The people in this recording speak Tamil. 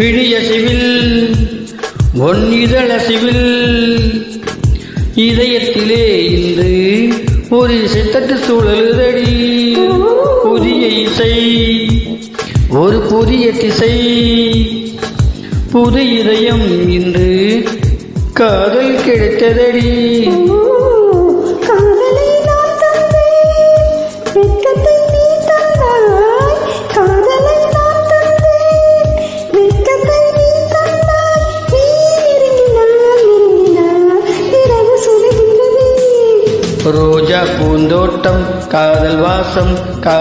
விழியசிவில் ஒன் இதழசிவில் இதயத்திலே இன்று ஒரு சித்தட்டு சூழலுதடி. புதிய இசை ஒரு புதிய திசை, புது இதயம் இன்று காதல் கிடைத்ததடி. ரோஜா பூந்தோட்டம் காதல் வாசம்